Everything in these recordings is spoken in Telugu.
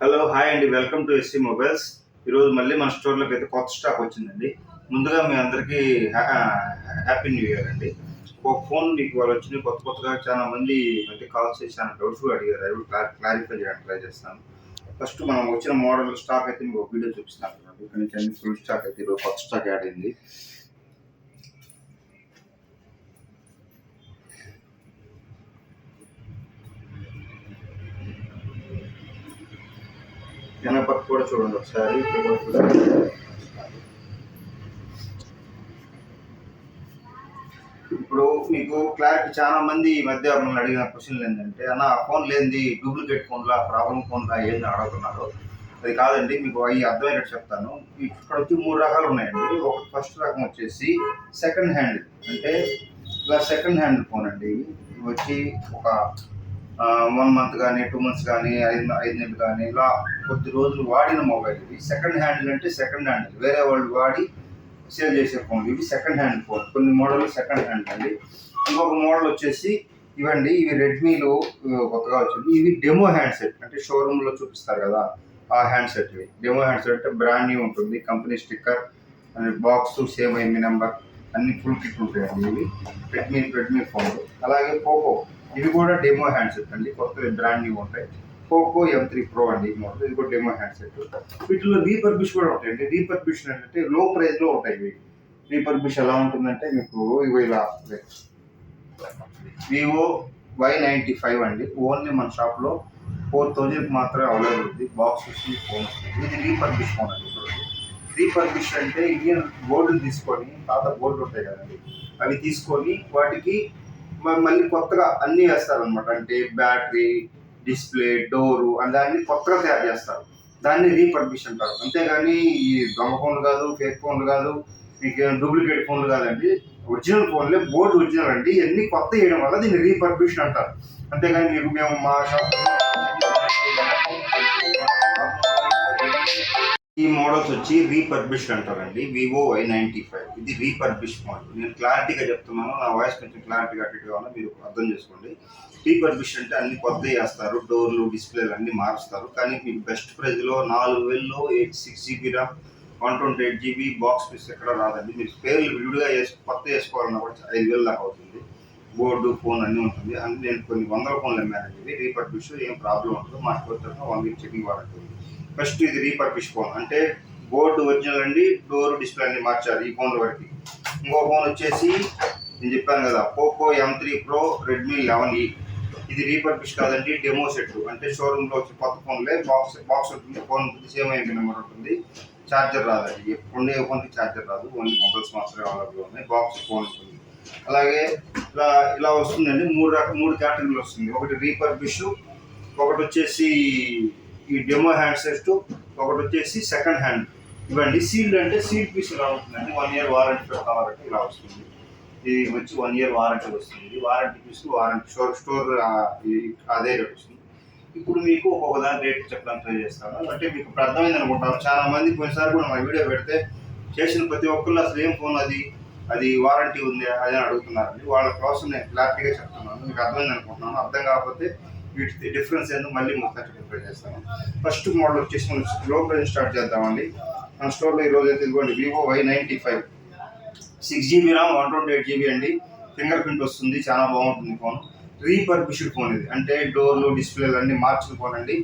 హలో హాయ్ అండి, వెల్కమ్ టు ఎస్సీ మొబైల్స్. ఈరోజు మళ్ళీ మన స్టోర్లోకి అయితే కొత్త స్టాక్ వచ్చిందండి. ముందుగా మీ అందరికీ హ్యాపీ న్యూ ఇయర్ అండి. ఒక ఫోన్ మీకు వాళ్ళు వచ్చింది కొత్తగా చాలా మంది మధ్య కాల్ చేసి చాలా డౌట్స్ కూడా అడిగారు. అవి క్లారిఫై చేయడానికి ట్రై చేస్తాను. ఫస్ట్ మనం వచ్చిన మోడల్ స్టాక్ అయితే మీకు ఒక వీడియో చూపిస్తాను. ఇక్కడ నుంచి అన్ని ఫుల్ స్టాక్ అయితే ఈరోజు కొత్త స్టాక్ యాడ్ అయింది. వెనపక్క కూడా చూడండి ఒకసారి. ఇప్పుడు మీకు క్లారిటీ, చాలా మంది ఈ మధ్య మమ్మల్ని అడిగిన క్వశ్చన్లు ఏంటంటే, అన్న ఫోన్ లేనిది డూప్లికేట్ ఫోన్లా, ప్రాబ్లం ఫోన్లా ఏంది అడుగుతున్నారు. అది కాదండి, మీకు అవి అర్థమయ్యేటట్టు చెప్తాను. ఇక్కడ వచ్చి 3 రకాలు ఉన్నాయండి. ఒక ఫస్ట్ రకం వచ్చేసి సెకండ్ హ్యాండ్, అంటే ఇలా సెకండ్ హ్యాండ్ ఫోన్ అండి. ఇవి వచ్చి ఒక 1 మంత్ కానీ 2 మంత్స్ కానీ 5 నెలలు కానీ ఇలా కొద్ది రోజులు వాడిన మొబైల్. ఇవి సెకండ్ హ్యాండ్ అంటే సెకండ్ హ్యాండ్, వేరే వాళ్ళు వాడి సేల్ చేసే ఫోన్. ఇవి సెకండ్ హ్యాండ్ ఫోన్. కొన్ని మోడల్ సెకండ్ హ్యాండ్ అండి. ఇంకొక మోడల్ వచ్చేసి ఇవండి. ఇవి రెడ్మీలో కొత్తగా వచ్చింది. ఇవి డెమో హ్యాండ్సెట్, అంటే షోరూంలో చూపిస్తారు కదా ఆ హ్యాండ్సెట్. ఇవి డెమో హ్యాండ్సెట్ అంటే బ్రాండ్ న్యూ ఉంటుంది. Company sticker, box, same ME number అన్ని ఫుల్ కిట్ ఉంటాయండి. ఇవి రెడ్మీ ఫోన్. అలాగే పోకో, ఇవి కూడా డెమో హ్యాండ్సెట్ అండి. కొత్త బ్రాండ్ న్యూ ఉంటాయి. పోకో M3 Pro అండి ఈ మోడల్. ఇది కూడా డెమో హ్యాండ్సెట్. వీటిలో రీపర్బిష్ కూడా ఉంటాయండి. రీపర్బిష్ అంటే లో ప్రైస్లో ఉంటాయి. ఇవి రీపర్బిష్ ఎలా ఉంటుందంటే మీకు ఇవి ఇలా వివో Y95 అండి. ఓన్లీ మన షాప్లో 4000 మాత్రమే అవైలబుల్ ఉంది. బాక్స్ వస్తుంది, ఫోన్ వస్తుంది. ఇది రీపర్బిష్ ఫోన్ అండి. రీపర్బిష్ అంటే ఇండియన్ బోర్డులు తీసుకొని, పాత బోర్డులు ఉంటాయి కదండి, అవి తీసుకొని వాటికి మళ్ళీ కొత్తగా అన్నీ వేస్తారనమాట. అంటే బ్యాటరీ, డిస్ప్లే, డోరు అని దాన్ని కొత్తగా తయారు చేస్తారు. దాన్ని రీపర్బిష్ అంటారు. అంతేగాని ఈ దొంగ ఫోన్లు కాదు, ఫేక్ ఫోన్లు కాదు, మీకు డూప్లికేట్ ఫోన్లు కాదండి. ఒరిజినల్ ఫోన్లే, బోర్డు ఒరిజినల్ అండి. ఇవన్నీ కొత్త చేయడం వల్ల దీన్ని రీపర్బిష్ అంటారు. అంతేగాని మీకు మేము మా షాప్ ఈ మోడల్స్ వచ్చి రీపర్బిష్డ్ అంటారండి. వివో Y95 ఇది రీపర్బిష్ మోడల్. నేను క్లారిటీగా చెప్తున్నాను, నా వాయిస్ కొంచెం క్లారిటీగా అటు కావాలని మీరు అర్థం చేసుకోండి. రీపర్బిష్ అంటే అన్ని కొత్త చేస్తారు, డోర్లు, డిస్ప్లేలు అన్ని మారుస్తారు. కానీ మీకు బెస్ట్ ప్రైస్లో 4000లో 6GB RAM, 128GB box piece ఎక్కడ రాదండి. మీరు స్పేర్లు విడిగా కొత్త వేసుకోవాలన్నా కూడా 5000 దాకా అవుతుంది. బోర్డు, ఫోన్ అన్నీ ఉంటుంది. అన్ని నేను కొన్ని 100 ఫోన్లు అమ్మానండి. ఇది రీపర్బిష్, ఏం ప్రాబ్లం ఉండదు. మా స్టోర్ తరఫున 1 వీక్ చెకింగ్ వారంటీ ఉంది. ఫస్ట్ ఇది రీపర్బిష్ ఫోన్ అంటే బోర్డు ఒరిజినల్ అండి, డోర్, డిస్ప్లే అన్ని మార్చారు ఈ ఫోన్ల వరకు. ఇంకో ఫోన్ వచ్చేసి నేను చెప్పాను కదా, Poco M3 Pro Redmi 11E. ఇది రీపర్బిష్ కాదండి, డెమో సెట్. అంటే షోరూంలో వచ్చి కొత్త ఫోన్లే, బాక్స్ ఉంటుంది, ఫోన్ ఉంటుంది, సేమ్ ఎంపీ నెంబర్ ఉంటుంది. ఛార్జర్ రాదండి, ఉండే ఫోన్కి ఛార్జర్ రాదు. ఓన్లీ మొబైల్స్ మాత్రమే అవైలబుల్ ఉన్నాయి. బాక్స్ ఫోన్ ఉంటుంది. అలాగే ఇలా వస్తుందండి. 3 కేటగిరీలు వస్తుంది. ఒకటి రీపర్బిష్, ఒకటి వచ్చేసి ఈ డెమో హ్యాండ్సెట్, ఒకటి వచ్చేసి సెకండ్ హ్యాండ్. ఇవ్వండి సీల్డ్, అంటే సీల్డ్ పీస్ ఇలా ఉంటుందండి. 1 ఇయర్ వారంటీ కావాలంటే ఇలా వస్తుంది. ఇది వచ్చి 1 ఇయర్ వారంటీ వస్తుంది. వారంటీ పీస్, వారంటీ స్టోర్ అదే రేట్ వస్తుంది. ఇప్పుడు మీకు ఒక్కొక్క దాని రేట్ చెప్పడానికి ట్రై చేస్తాను. అంటే మీకు ఇప్పుడు అర్థమైంది అనుకుంటాను. చాలా మంది పోయినసారి కూడా మా వీడియో పెడితే చేసిన ప్రతి ఒక్కళ్ళు అసలు ఏం ఫోన్ అది వారంటీ ఉంది అని అడుగుతున్నారండి. వాళ్ళ కోసం నేను క్లారిటీగా చెప్తున్నాను. మీకు అర్థమైంది అనుకుంటున్నాను. అర్థం కాకపోతే వీటి డిఫరెన్స్ ఏందో మళ్ళీ మొత్తం చెప్పి చేస్తాను. ఫస్ట్ మోడల్ వచ్చేసి మనం లో ప్రైస్ స్టార్ట్ చేద్దామండి. మన స్టోర్లో ఈరోజు అయితే ఇదిగోండి Vivo Y95 6GB RAM, 128GB అండి. ఫింగర్ ప్రింట్ వస్తుంది, చాలా బాగుంటుంది ఫోన్. రీపర్బిష్డ్ ఫోన్ ఇది, అంటే డోర్లు, డిస్ప్లేలు అన్ని మార్చిన ఫోన్ అండి.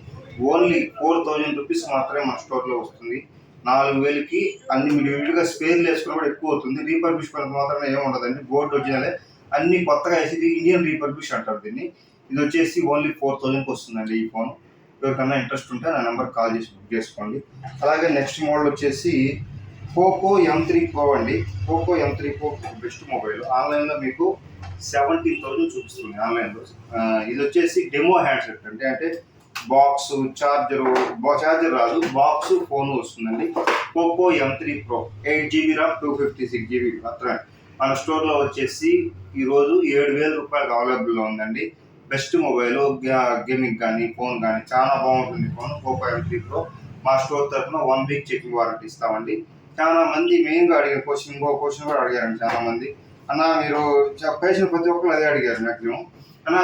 ఓన్లీ 4000 రూపీస్ మాత్రమే మన స్టోర్లో వస్తుంది. 4000కి అన్ని విడిగా స్పేర్లు వేసుకుని కూడా ఎక్కువ అవుతుంది. రీపర్బిష్ ఫోన్ మాత్రమే ఏమి ఉండదండి. బోర్డు ఒరిజినలే, అన్ని కొత్తగా వేసి ఇండియన్ రీపర్బిష్ అంటారు దీన్ని. ఇది వచ్చేసి ఓన్లీ 4000కి వస్తుందండి ఈ ఫోన్. ఎవరికన్నా ఇంట్రెస్ట్ ఉంటే నా నెంబర్ కాల్ చేసి బుక్ చేసుకోండి. అలాగే నెక్స్ట్ మోడల్ వచ్చేసి పోకో M3 Pro అండి. Poco M3 Pro best mobile. ఆన్లైన్లో మీకు 17,000 చూపిస్తుంది ఆన్లైన్లో. ఇది వచ్చేసి డెమో హ్యాండ్సెట్ అండి. అంటే బాక్స్, ఛార్జర్ రాదు, బాక్స్, ఫోన్ వస్తుందండి. Poco M3 Pro 8GB RAM, 256GB మాత్రమే. మన స్టోర్లో వచ్చేసి ఈరోజు 7,000 రూపాయలకు అవైలబుల్లో ఉందండి. బెస్ట్ మొబైల్, గేమింగ్ కానీ, ఫోన్ కానీ చాలా బాగుంటుంది ఫోన్. పోకో M3 Pro మా స్టోర్ తరఫున 1 వీక్ చెకింగ్ వారంటీ ఇస్తామండి. చాలా మంది మెయిన్గా అడిగే క్వశ్చన్, ఇంకో క్వశ్చన్ కూడా అడిగారండి చాలా మంది. అన్న మీరు పేషెంట్ ప్రతి ఒక్కరు అదే అడిగారు మ్యాక్సిమం. అన్న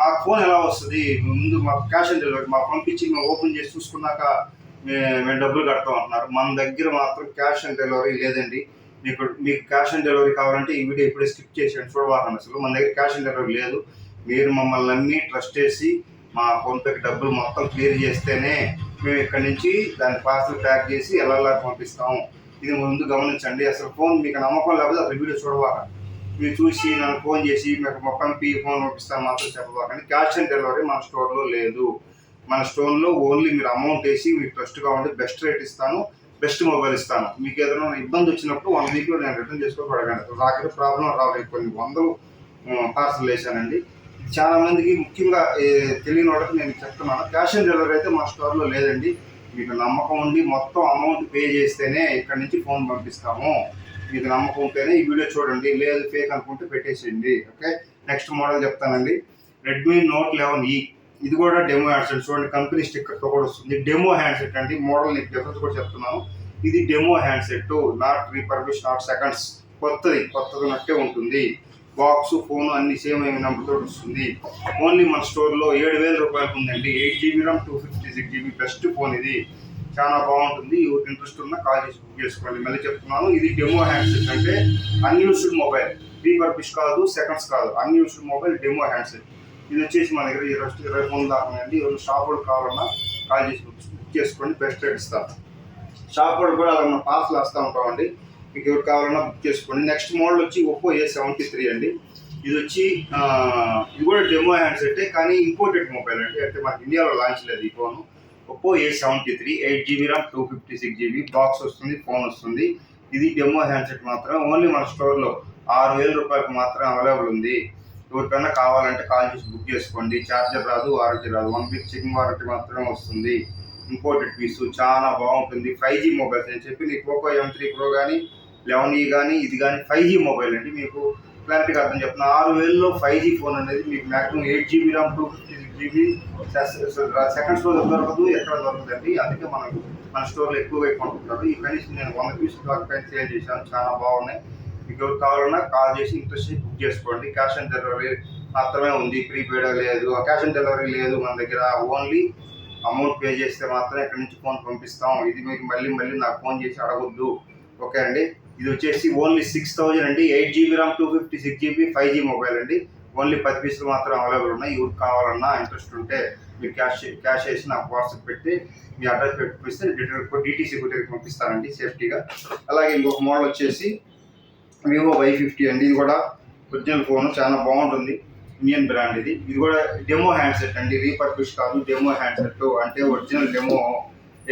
మాకు ఫోన్ ఎలా వస్తుంది, ముందు మాకు క్యాష్ ఆన్ డెలివరీ మాకు పంపించి మేము ఓపెన్ చేసి చూసుకున్నాక మేము డబ్బులు కడతాం అంటున్నారు. మన దగ్గర మాత్రం క్యాష్ ఆన్ డెలివరీ లేదండి. మీకు క్యాష్ ఆన్ డెలివరీ కావాలంటే ఈ వీడియో ఇప్పుడే స్కిప్ చేసేయండి, చూడవాలని. అసలు మన దగ్గర క్యాష్ ఆన్ డెలివరీ లేదు. మీరు మమ్మల్ని నమ్మి ట్రస్ట్ చేసి మా ఫోన్పేకి డబ్బులు మొత్తం క్లియర్ చేస్తేనే మేము ఇక్కడి నుంచి దాన్ని పార్సల్ ప్యాక్ చేసి ఎలా పంపిస్తాము. ఇది ముందు గమనించండి. అసలు ఫోన్ మీకు నమ్మకం లేకపోతే అసలు వీడియో చూడవాలని. మీరు చూసి నన్ను ఫోన్ చేసి మీకు పంపి ఫోన్ పంపిస్తాను మాత్రం చెప్పబాకండి. క్యాష్ ఆన్ డెలివరీ మన స్టోర్లో లేదు. మన స్టోర్లో ఓన్లీ మీరు అమౌంట్ వేసి మీకు ట్రస్ట్గా ఉండి బెస్ట్ రేట్ ఇస్తాను, బెస్ట్ మొబైల్ ఇస్తాను. మీకు ఏదైనా ఇబ్బంది వచ్చినప్పుడు 1 వీక్లో నేను రిటర్న్ చేసుకోబడగలను. నాకైతే ప్రాబ్లం రాలేదు. కొన్ని వందలు పార్సల్ వేసానండి. చాలా మందికి ముఖ్యంగా తెలియని వాళ్ళకి నేను చెప్తున్నాను, క్యాష్ ఆన్ డెలివరీ అయితే మా స్టోర్లో లేదండి. మీకు నమ్మకం ఉండి మొత్తం అమౌంట్ పే చేస్తేనే ఇక్కడ నుంచి ఫోన్ పంపిస్తాము. మీకు నమ్మకం ఉంటేనే ఈ వీడియో చూడండి, లేదు ఫేక్ అనుకుంటే పెట్టేసేయండి. ఓకే, నెక్స్ట్ మోడల్ చెప్తానండి. Redmi note 11E. ఇది కూడా డెమో హ్యాండ్సెట్. చూడండి, కంపెనీ స్టిక్కర్తో కూడా వస్తుంది. డెమో హ్యాండ్సెట్ అండి. మోడల్ నీకు డిఫరెన్స్ కూడా చెప్తున్నాను. ఇది demo handset, not refurbish, not seconds. కొత్తది నట్టే ఉంటుంది. బాక్స్, ఫోన్ అన్ని సేమ్ నెంబర్తో వస్తుంది. ఓన్లీ మన స్టోర్లో 7,000 రూపాయలకు ఉందండి. 8GB RAM, 256GB best phone. ఇది చాలా బాగుంటుంది. ఎవరికి ఇంట్రెస్ట్ ఉన్నా కాల్ చేసి బుక్ చేసుకోండి. మళ్ళీ చెప్తున్నాను, ఇది డెమో హ్యాండ్సెట్ అంటే అన్యూస్డ్ మొబైల్. రీపర్బిష్ కాదు, సెకండ్స్ కాదు, అన్యూస్డ్ మొబైల్ డెమో హ్యాండ్సెట్. ఇది వచ్చేసి మన దగ్గర 20 ఫోన్ దాకా అండి. ఎవరు షాప్ వాళ్ళు కావాలన్నా కాల్ చేసి బుక్ చేసుకోండి, బెస్ట్ రేట్ ఇస్తాం. షాప్ వాళ్ళు కూడా అలా మనం పార్సల్ వస్తూ ఉంటామండి. మీకు ఎవరు కావాలన్నా బుక్ చేసుకోండి. నెక్స్ట్ మోడల్ వచ్చి ఒప్పో A73 అండి. ఇది వచ్చి ఇది కూడా డెమో హ్యాండ్సెట్ కానీ ఇంపోర్టెడ్ మొబైల్ అండి. అంటే మనకి ఇండియాలో లాంచ్ లేదు ఈ phone. Oppo A73, 8GB RAM, 256GB box వస్తుంది, ఫోన్ వస్తుంది. ఇది డెమో హ్యాండ్సెట్ మాత్రం. ఓన్లీ మన స్టోర్లో 6,000 రూపాయలకు మాత్రం అవైలబుల్ ఉంది. ఎవరికైనా కావాలంటే కాల్ చేసి బుక్ చేసుకోండి. ఛార్జర్ రాదు, వారంటీ రాదు. 1 వీక్ చెకింగ్ వారంటీ మాత్రమే వస్తుంది. ఇంపోర్టెడ్ పీసు చాలా బాగుంటుంది. 5G మొబైల్స్ నేను చెప్పి నీకు పోకో M3 Pro కానీ 11E కానీ ఇది కానీ 5G మొబైల్ అండి. మీకు క్లారిటీగా అర్థం చెప్తున్నా. 6,000లో 5G ఫోన్ అనేది మీకు మ్యాక్సిమం 8GB ర్యామ్, 256GB సెకండ్స్లో దొరకదు, ఎక్కడ దొరకదండి. అందుకే మన స్టోర్లో ఎక్కువగా కొంటుంటారు. ఈ కనీసం నేను 100 పీసులు దాకా పైన సేల్ చేశాను. చాలా బాగున్నాయి. మీకు ఎవరు కావాలన్నా కాల్ చేసి ఇంట్రెస్ట్ బుక్ చేసుకోండి. క్యాష్ ఆన్ డెలివరీ మాత్రమే ఉంది, ప్రీపెయిడ్ లేదు. క్యాష్ ఆన్ డెలివరీ లేదు మన దగ్గర. ఓన్లీ అమౌంట్ పే చేస్తే మాత్రం ఇక్కడ నుంచి ఫోన్ పంపిస్తాం. ఇది మీకు మళ్ళీ నాకు ఫోన్ చేసి అడగొద్దు. ఓకే అండి. ఇది వచ్చేసి ఓన్లీ 6,000 అండి. 8GB RAM, 256GB 5G mobile అండి. ఓన్లీ 10 పీసులు మాత్రం అవైలబుల్ ఉన్నాయి. ఎవరికి కావాలన్నా ఇంట్రెస్ట్ ఉంటే మీరు క్యాష్ చేసి నాకు వాట్సాప్ పెట్టి మీ అడ్రస్ పెట్టిస్తే DTC కొట్టేకి పంపిస్తానండి సేఫ్టీగా. అలాగే ఇంకొక మోడల్ వచ్చేసి వివో Y50 అండి. ఇది కూడా ఒరిజినల్ ఫోన్, చాలా బాగుంటుంది. Indian brand. ఇది కూడా డెమో హ్యాండ్సెట్ అండి. రీపర్బిష్ కాదు, డెమో హ్యాండ్సెట్ అంటే ఒరిజినల్ డెమో.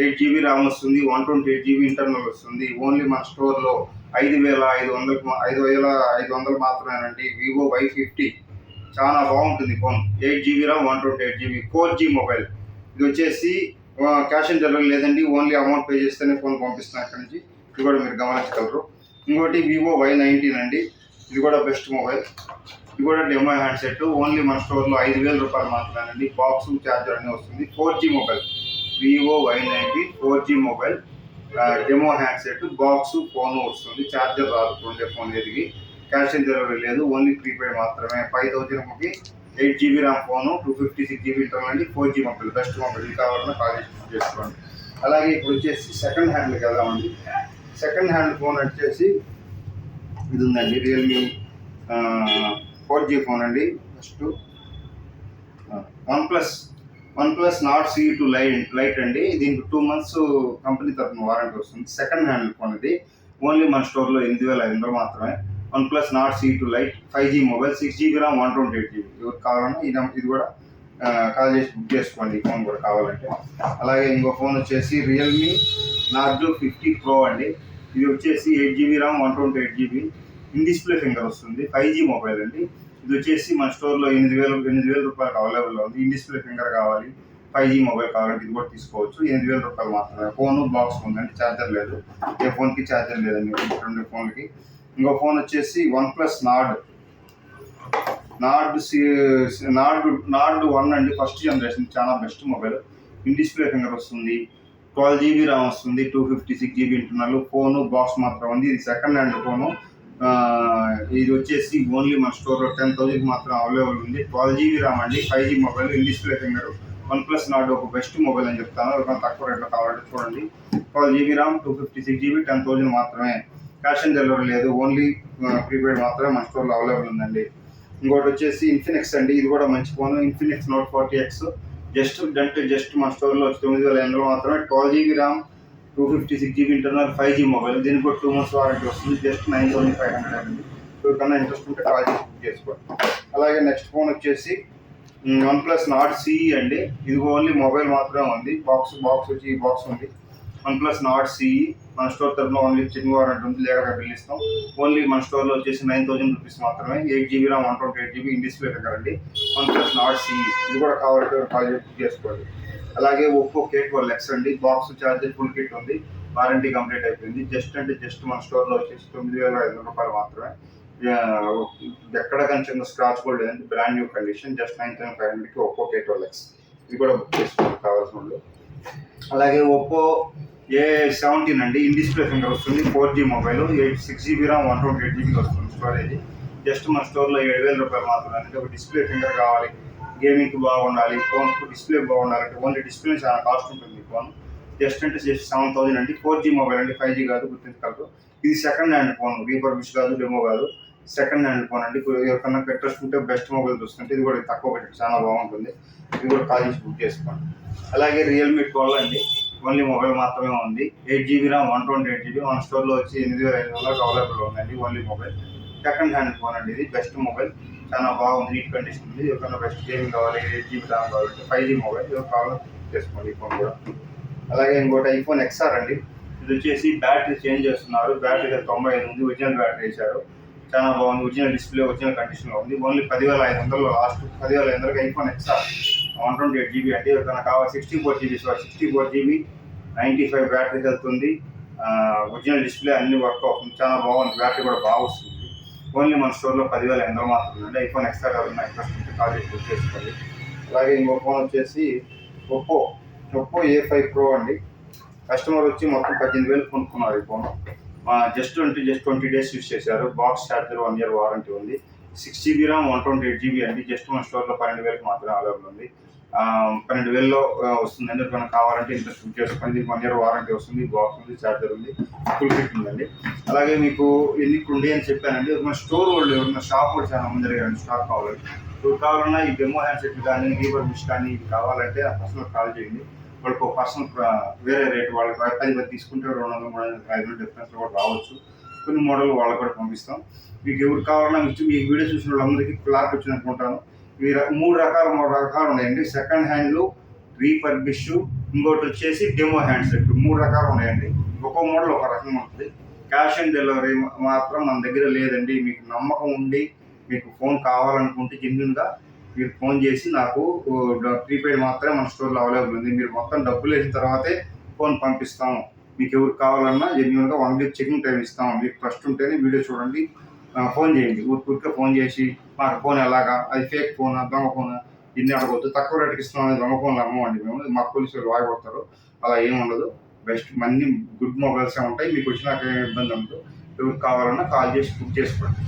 8GB ర్యామ్ వస్తుంది, 128GB ఇంటర్నల్ వస్తుంది. ఓన్లీ మన స్టోర్లో 5,500 మాత్రమేనండి. వివో Y50 చాలా బాగుంటుంది phone. 8GB RAM, 128GB 4G mobile. ఇది వచ్చేసి క్యాష్ ఆన్ డెలివరీ లేదండి. ఓన్లీ అమౌంట్ పే చేస్తేనే ఫోన్ పంపిస్తున్నాను అక్కడి నుంచి. ఇది కూడా మీరు గమనించగలరు. ఇంకోటి వివో Y19 అండి. ఇది కూడా బెస్ట్ మొబైల్. ఇది కూడా డెమో హ్యాండ్సెట్. ఓన్లీ మన స్టోర్లో 5,000 రూపాయలు మాత్రమేనండి. బాక్స్, ఛార్జర్ అన్నీ వస్తుంది. 4G mobile. Vivo Y19 4G mobile, demo handset, box, phone వస్తుంది. ఛార్జర్ రాదు. ఉండే ఫోన్ ఎదిగి క్యాష్ ఆన్ డెలివరీ లేదు. ఓన్లీ ప్రీపెయిడ్ మాత్రమే. 5,000కి 8GB RAM phone, 256GB internal అండి. 4G mobile best mobile. ఇది కావాలన్నా కాల్ చేసుకోండి. అలాగే ఇప్పుడు వచ్చేసి సెకండ్ హ్యాండ్కి వెళ్దామండి. సెకండ్ హ్యాండ్ ఫోన్ వచ్చేసి ఇది ఉందండి. రియల్మీ 4G ఫోన్ అండి. First one plus not C2 light అండి. దీనికి 2 months కంపెనీ తరఫున వారంటీ వస్తుంది. సెకండ్ హ్యాండ్ ఫోన్ ఇది. ఓన్లీ మన స్టోర్లో 8,500 మాత్రమే. One plus not C2 light 5G mobile, 6GB RAM, 128GB. ఎవరికి కావాలన్నా ఇది కూడా కాల్ చేసి బుక్ చేసుకోండి. ఈ ఫోన్ కూడా కావాలంటే. అలాగే ఇంకో ఫోన్ వచ్చేసి రియల్మీ నార్జో 50 Pro అండి. ఇది వచ్చేసి 8GB RAM, 128GB in display finger వస్తుంది. 5G మొబైల్ అండి. ఇది వచ్చేసి మన స్టోర్లో 8,000 రూపాయలకు అవైలబుల్లో ఉంది. ఇన్ డిస్ప్లే ఫింగర్ కావాలి, 5G మొబైల్ కావాలంటే ఇది కూడా తీసుకోవచ్చు. 8,000 రూపాయలు మాత్రమే. ఫోను, బాక్స్ ఉందండి. ఛార్జర్ లేదు. ఏ ఫోన్కి ఛార్జర్ లేదండి. 2 ఫోన్లకి. ఇంకో ఫోన్ వచ్చేసి వన్ ప్లస్ నార్డ్ 1 అండి. ఫస్ట్ జనరేషన్, చాలా best mobile. In display finger వస్తుంది. 12GB ర్యామ్ వస్తుంది, 256GB ఇంటర్నల్. ఫోను, బాక్స్ మాత్రం ఉంది. ఇది సెకండ్ హ్యాండ్ ఫోను. ఇది వచ్చేసి ఓన్లీ మన స్టోర్లో 10,000 మాత్రం అవైలబుల్ ఉంది. 12 GB ర్యామ్ అండి, 5G mobile, in display finger. OnePlus Nord ఒక బెస్ట్ మొబైల్ అని చెప్తాను. ఎవరికైనా తక్కువ రేట్లో కావాలంటే చూడండి. 12 GB ర్యామ్, 256 GB, 10,000 మాత్రమే. క్యాష్ ఆన్ డెలివరీ లేదు, ఓన్లీ ప్రీపెయిడ్ మాత్రమే మన స్టోర్లో అవైలబుల్ ఉందండి. ఇంకోటి వచ్చేసి ఇన్ఫినిక్స్ అండి, ఇది కూడా మంచి phone. Infinix Note 40X just మన స్టోర్లో 9,800 మాత్రమే. 12 GB RAM, 256 GB internal, 5G mobile. దీనికి కూడా 2 months వారంటీ వస్తుంది. జస్ట్ 9,500 అండి. ఎవరికన్నా ఇంట్రెస్ట్ ఉంటే కాల్ చేసి బుక్ చేసుకోండి. అలాగే నెక్స్ట్ ఫోన్ వచ్చేసి OnePlus Nord CE అండి. ఇది ఓన్లీ మొబైల్ మాత్రమే ఉంది. బాక్స్ వచ్చి ఈ బాక్స్ ఉంది. OnePlus Nord CE మన స్టోర్ తరఫున ఓన్లీ చెకింగ్ వారంటీ ఉంది, లేక బిల్ ఇస్తాం. ఓన్లీ మన స్టోర్లో వచ్చేసి 9,000 రూపీస్ మాత్రమే. 8 GB RAM, 128 GB in display finger అండి. OnePlus Nord CE ఇది కూడా కావాలంటే కాల్ చేసి బుక్ చేసుకోండి. అలాగే Oppo K12X అండి, బాక్స్ ఛార్జర్ ఫుల్ కిట్ ఉంది, వారంటీ కంప్లీట్ అయిపోయింది. జస్ట్ మన స్టోర్లో వచ్చేసి 9,500 రూపాయలు మాత్రమే. ఎక్కడ కానీ స్క్రాచ్ కూడా లేదండి, బ్రాండ్ న్యూ కండిషన్. జస్ట్ 9,500కి Oppo K12X ఇది కూడా బుక్ చేసుకోండి కావాల్సిన వాళ్ళు. అలాగే Oppo A17 అండి, ఇన్ డిస్ప్లే ఫింగర్ వస్తుంది, 4G mobile, 6 GB RAM, 128 GB వస్తుంది స్టోరేజ్. జస్ట్ మన స్టోర్లో 7,000 రూపాయలు మాత్రమే. అంటే ఒక డిస్ప్లే ఫింగర్ కావాలి, గేమింగ్కి బాగుండాలి, ఫోన్ డిస్ప్లే బాగుండాలంటే ఓన్లీ డిస్ప్లే చాలా కాస్ట్ ఉంటుంది ఫోన్. జస్ట్ 7,000 అండి. 4G మొబైల్ అండి, 5G కాదు, గుర్తించగలరు. ఇది సెకండ్ హ్యాండ్ ఫోన్, రీపర్బిష్ కాదు, డెమో కాదు, సెకండ్ హ్యాండ్ ఫోన్ అండి. ఎవరికన్నా ఇంట్రెస్ట్ ఉంటే బెస్ట్ మొబైల్ చూస్తుంటే ఇది కూడా తక్కువ బడ్జెట్ చాలా బాగుంటుంది. ఇది కూడా కాల్ చేసి బుక్ చేసుకోండి. అలాగే Realme 12 అండి, ఓన్లీ మొబైల్ మాత్రమే ఉంది. 8 GB ర్యామ్, 128 GB మన స్టోర్లో వచ్చి 8,500 అవైలబుల్ ఉందండి. Only mobile, second hand phone అండి. ఇది బెస్ట్ మొబైల్, చాలా బాగుంది, నీట్ కండిషన్ ఉంది. ఎవరికైనా బెస్ట్ గేమింగ్ కావాలి, 8 GB ర్యామ్ కావాలంటే 5G మొబైల్ ఎవరు కావాలో చేసుకోండి ఈ ఫోన్ కూడా. అలాగే ఇంకోటి iPhone XR అండి, ఇది వచ్చేసి బ్యాటరీ చేంజ్ చేస్తున్నారు. బ్యాటరీ 95 ఉంది, ఒరిజినల్ బ్యాటరీ వేశారు, చాలా బాగుంది. ఒరిజినల్ డిస్ప్లే, ఒరిజినల్ కండిషన్లో ఉంది. ఓన్లీ 10,500లో లాస్ట్. 10,500కి iPhone XR 128 GB అండి. ఎవరికైనా కావాలి 64 GB 64 GB 95 బ్యాటరీ వెళ్తుంది. ఒరిజినల్ డిస్ప్లే అన్ని వర్క్ అవుతుంది, చాలా బాగుంది. బ్యాటరీ కూడా బాగా వస్తుంది. ఓన్లీ మన స్టోర్లో 10,500 మాత్రమే అండి. iPhone XR ఎవరైనా ఇంట్రెస్ట్ ఉంటే కాల్ చేసి బుక్ చేసుకోండి. అలాగే ఇంకో ఫోన్ వచ్చేసి Oppo A5 Pro అండి. కస్టమర్ వచ్చి మొత్తం 18,000 కొనుక్కున్నారు ఈ ఫోన్. జస్ట్ 20 days యూస్ చేశారు. బాక్స్ ఛార్జర్ 1 year వారంటీ ఉంది. 6 GB ర్యామ్, 128 GB అండి. జస్ట్ మన స్టోర్లో 12,000 మాత్రమే అవైలబుల్ ఉంది. 12,000లో వస్తుందండి. ఎవరికైనా కావాలంటే ఇంట్రెస్ట్ బుక్ చేసుకోండి. దీనికి 1 year వారంటీ వస్తుంది, బాక్స్ ఉంది, ఛార్జర్ ఉంది, ఫుల్ ఫిట్ ఉందండి. అలాగే మీకు ఎన్ని ఉండే అని చెప్పానండి. మన స్టోర్ వాళ్ళు ఎవరైనా షాప్ వాళ్ళు చాలా మంది అడిగారు స్టాక్ కావాలని. ఇప్పుడు కావాలన్నా ఈ డెమో హ్యాండ్సెట్ కానీ, రీపర్బిష్ కానీ ఇవి కావాలంటే ఆ పర్సనల్ కాల్ చేయండి. వాళ్ళకి ఒక పర్సనల్ వేరే రేట్, వాళ్ళకి 10 తీసుకుంటే 200, 300, 500 డిఫరెన్స్ కూడా రావచ్చు. కొన్ని మోడల్ వాళ్ళకి కూడా పంపిస్తాం. మీకు ఎవరు కావాలన్నా ఈ వీడియో చూసిన వాళ్ళందరికీ క్లారిటీ వచ్చింది అనుకుంటాను. ఇవి 3 రకాలు ఉన్నాయండి. సెకండ్ హ్యాండ్లు, రీపర్బిష్, ఇంకోటి వచ్చేసి డెమో హ్యాండ్సెట్. 3 రకాలు ఉన్నాయండి. ఒక్కో మోడల్ ఒక రకంగా ఉంటుంది. క్యాష్ ఆన్ డెలివరీ మాత్రం మన దగ్గర లేదండి. మీకు నమ్మకం ఉండి మీకు ఫోన్ కావాలనుకుంటే జెన్యూన్గా మీరు ఫోన్ చేసి నాకు ప్రీపెయిడ్ మాత్రమే మన స్టోర్లో అవైలబుల్ ఉంది. మీరు మొత్తం డబ్బులు వేసిన తర్వాతే ఫోన్ పంపిస్తాము. మీకు ఎవరు కావాలన్నా జెన్యూన్గా 1 week చెకింగ్ టైం ఇస్తాము. మీకు ట్రస్ట్ ఉంటేనే వీడియో చూడండి, ఫోన్ చేయండి. ఊరికే ఫోన్ చేసి మాకు ఫోన్ ఎలాగా, అది ఫేక్ ఫోనా, దొంగ ఫోనా, ఇన్ని అడగవద్దు. తక్కువ రేటుకి ఇస్తున్నాం, దొంగ ఫోన్లు అమ్మమండి మేము. మాకు పోలీసులు వాయిపడతారు, అలా ఏమి ఉండదు. బెస్ట్ అన్ని గుడ్ మొబైల్సే ఉంటాయి. మీకు వచ్చినాక ఇబ్బంది ఉండదు. ఎవరికి కావాలన్నా కాల్ చేసి బుక్ చేసుకోండి.